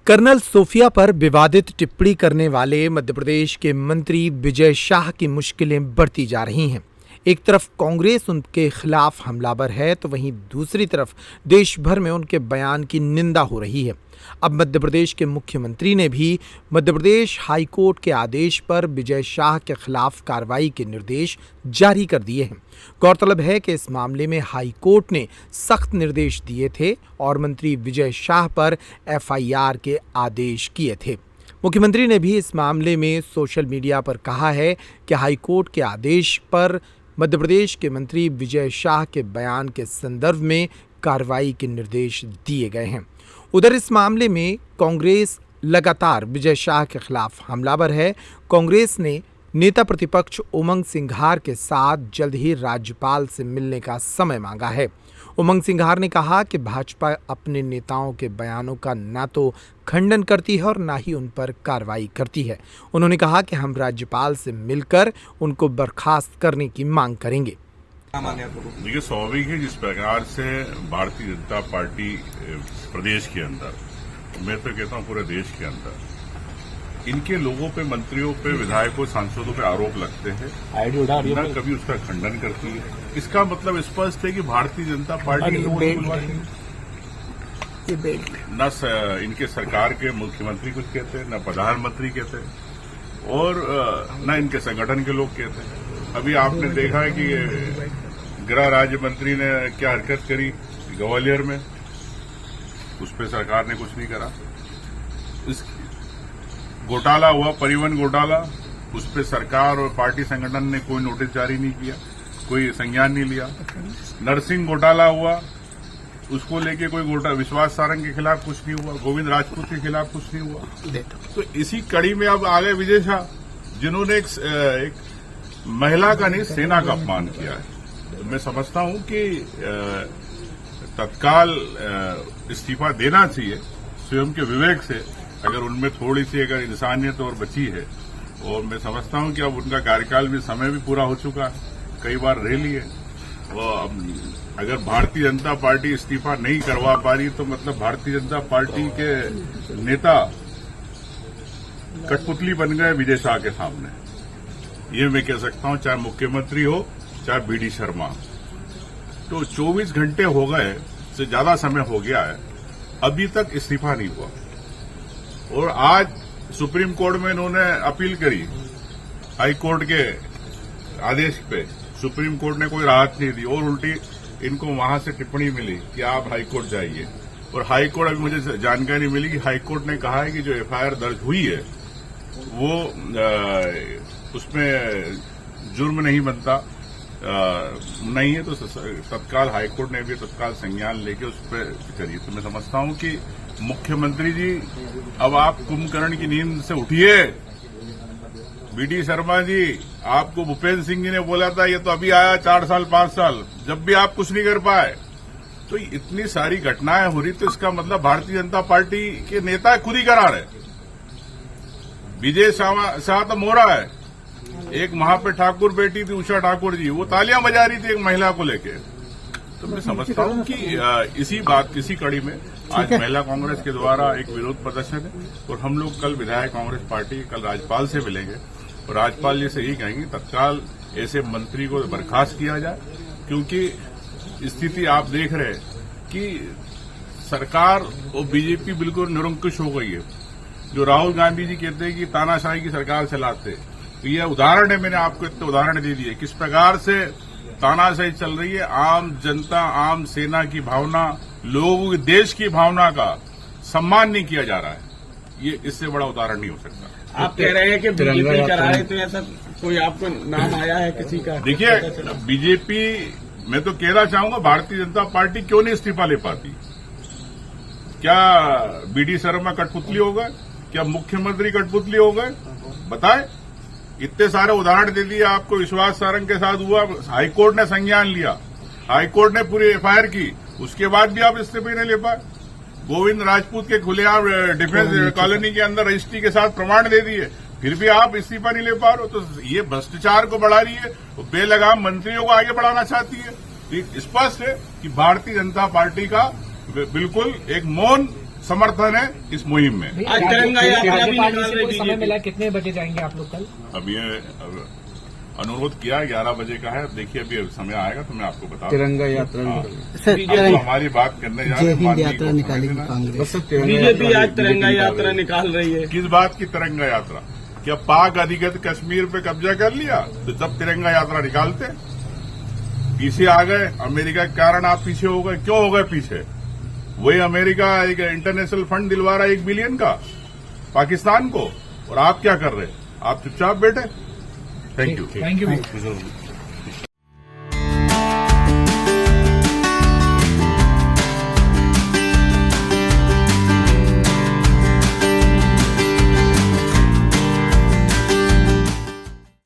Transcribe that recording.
Colonel Sophia पर विवादित टिप्पणी करने वाले मध्य प्रदेश के मंत्री विजय शाह की मुश्किलें बढ़ती जा रही हैं। एक तरफ कांग्रेस उनके खिलाफ हमलावर है तो वहीं दूसरी तरफ देश भर में उनके बयान की निंदा हो रही है। अब मध्य प्रदेश के मुख्यमंत्री ने भी मध्य प्रदेश हाई कोर्ट के आदेश पर विजय शाह के खिलाफ कार्रवाई के निर्देश जारी कर दिए हैं। गौरतलब है कि इस मामले में हाई कोर्ट ने सख्त निर्देश दिए थे और मंत्री विजय शाह पर एफआईआर के आदेश किए थे। मुख्यमंत्री ने भी इस मामले में सोशल मीडिया पर कहा है कि हाई कोर्ट के आदेश पर मध्य प्रदेश के मंत्री विजय शाह के बयान के संदर्भ में कार्रवाई के निर्देश दिए गए हैं। उधर इस मामले में कांग्रेस लगातार विजय शाह के खिलाफ हमलावर है। कांग्रेस ने नेता प्रतिपक्ष उमंग सिंघार के साथ जल्द ही राज्यपाल से मिलने का समय मांगा है। उमंग सिंघार ने कहा कि भाजपा अपने नेताओं के बयानों का ना तो खंडन करती है और ना ही उन पर कार्रवाई करती है। उन्होंने कहा कि हम राज्यपाल से मिलकर उनको बर्खास्त करने की मांग करेंगे। देखिए, स्वाभाविक है जिस प्रकार से भारतीय जनता पार्टी प्रदेश के अंदर, मैं तो कहता हूं पूरे देश के अंदर, इनके लोगों पे, मंत्रियों पे, विधायकों, सांसदों पे आरोप लगते हैं, न कभी उसका खंडन करती है। इसका मतलब स्पष्ट है कि भारतीय जनता पार्टी न इनके सरकार के मुख्यमंत्री कुछ कहते हैं, न प्रधानमंत्री कहते हैं और न इनके संगठन के लोग कहते हैं। अभी आपने देखा है कि गृह राज्य मंत्री ने क्या हरकत करी ग्वालियर में, उस पर सरकार ने कुछ नहीं करा। इस घोटाला हुआ, परिवहन घोटाला, उस पर सरकार और पार्टी संगठन ने कोई नोटिस जारी नहीं किया, कोई संज्ञान नहीं लिया। नरसिंह घोटाला हुआ, उसको लेके कोई विश्वास सारंग के खिलाफ कुछ नहीं हुआ, गोविंद राजपूत के खिलाफ कुछ नहीं हुआ। तो इसी कड़ी में अब आ गए विजय शाह, जिन्होंने एक महिला का नहीं, सेना का अपमान किया है। तो मैं समझता हूं कि तत्काल इस्तीफा देना चाहिए स्वयं के विवेक से, अगर उनमें थोड़ी सी अगर इंसानियत और बची है। और मैं समझता हूं कि अब उनका कार्यकाल भी, समय भी पूरा हो चुका है, कई बार रह ली है। और अगर भारतीय जनता पार्टी इस्तीफा नहीं करवा पा रही तो मतलब भारतीय जनता पार्टी के नेता कठपुतली बन गए विजय शाह के सामने। ये मैं कह सकता हूं, चाहे मुख्यमंत्री हो चाहे बीडी शर्मा। तो 24 घंटे हो गए से ज्यादा समय हो गया है, अभी तक इस्तीफा नहीं हुआ। और आज सुप्रीम कोर्ट में इन्होंने अपील करी, हाई कोर्ट के आदेश पे सुप्रीम कोर्ट ने कोई राहत नहीं दी और उल्टी इनको वहां से टिप्पणी मिली कि आप हाई कोर्ट जाइए। और हाई कोर्ट, अभी मुझे जानकारी मिली कि हाई कोर्ट ने कहा है कि जो एफआईआर दर्ज हुई है वो उसमें जुर्म नहीं बनता, नहीं है, तो तत्काल हाईकोर्ट ने भी तत्काल संज्ञान लेके उस पर करिए। तो मैं समझता हूं कि मुख्यमंत्री जी, अब आप कुंभकर्ण की नींद से उठिए। बीडी शर्मा जी, आपको भूपेंद्र सिंह जी ने बोला था, ये तो अभी आया 4 साल 5 साल, जब भी आप कुछ नहीं कर पाए। तो इतनी सारी घटनाएं हो रही, तो इसका मतलब भारतीय जनता पार्टी के नेता खुद ही करा रहे। विजय शाह तो मोरा है, एक वहां पे ठाकुर बेटी थी उषा ठाकुर जी, वो तालियां बजा रही थी एक महिला को लेके। तो मैं समझता हूं कि इसी कड़ी में आज महिला कांग्रेस के द्वारा एक विरोध प्रदर्शन है और हम लोग कल विधायक कांग्रेस पार्टी कल राज्यपाल से मिलेंगे और राज्यपाल जी से यही कहेंगे तत्काल ऐसे मंत्री को बर्खास्त किया जाए। क्योंकि स्थिति आप देख रहे हैं कि सरकार और बीजेपी बिल्कुल निरंकुश हो गई है। जो राहुल गांधी जी कहते हैं कि तानाशाही की सरकार चलाते, तो यह उदाहरण है, मैंने आपको इतने उदाहरण दे दिए किस प्रकार से तानाशाही चल रही है। आम जनता, आम सेना की भावना, लोगों के देश की भावना का सम्मान नहीं किया जा रहा है। ये इससे बड़ा उदाहरण नहीं हो सकता। आप कह रहे हैं कि बीजेपी करा रहे, तो ऐसा कोई आपको नाम आया है किसी का? देखिए, बीजेपी, मैं तो कहना चाहूंगा भारतीय जनता पार्टी क्यों नहीं इस्तीफा ले पाती? क्या बीडी शर्मा कठपुतली हो गए? क्या मुख्यमंत्री कठपुतली हो गए? बताएं। इतने सारे उदाहरण दे दिए आपको। विश्वास सारंग के साथ हुआ, हाईकोर्ट ने संज्ञान लिया, हाईकोर्ट ने पूरी एफआईआर की, उसके बाद भी आप इस्तीफा नहीं ले पाए। गोविंद राजपूत के खुलेआम डिफेंस कॉलोनी के अंदर रजिस्ट्री के साथ प्रमाण दे दिए, फिर भी आप इस्तीफा नहीं ले पा रहे हो। तो ये भ्रष्टाचार को बढ़ा रही है, बेलगाम मंत्रियों को आगे बढ़ाना चाहती है। स्पष्ट है कि भारतीय जनता पार्टी का बिल्कुल एक मौन समर्थन है इस मुहिम में। आज तिरंगा यात्रा भी निकाल रही कोई समय मिला, कितने बजे जाएंगे आप लोग कल? अब ये अनुरोध किया 11 बजे का है। अब देखिए अभी समय आएगा तो मैं आपको बता तिरंगा यात्रा अब हमारी बात करने जा रहे हैं। यात्रा निकालेगी कांग्रेस, बीजेपी आज तिरंगा यात्रा निकाल रही है। किस बात की तिरंगा यात्रा? क्या पाक अधिकृत कश्मीर पे कब्जा कर लिया तो जब तिरंगा यात्रा निकालते? पीछे आ गए अमेरिका के कारण आप पीछे हो गए। क्यों हो गए पीछे? वही अमेरिका एक इंटरनेशनल फंड दिलवा रहा है 1 बिलियन का पाकिस्तान को, और आप क्या कर रहे? आप चुपचाप बैठे। Thank you.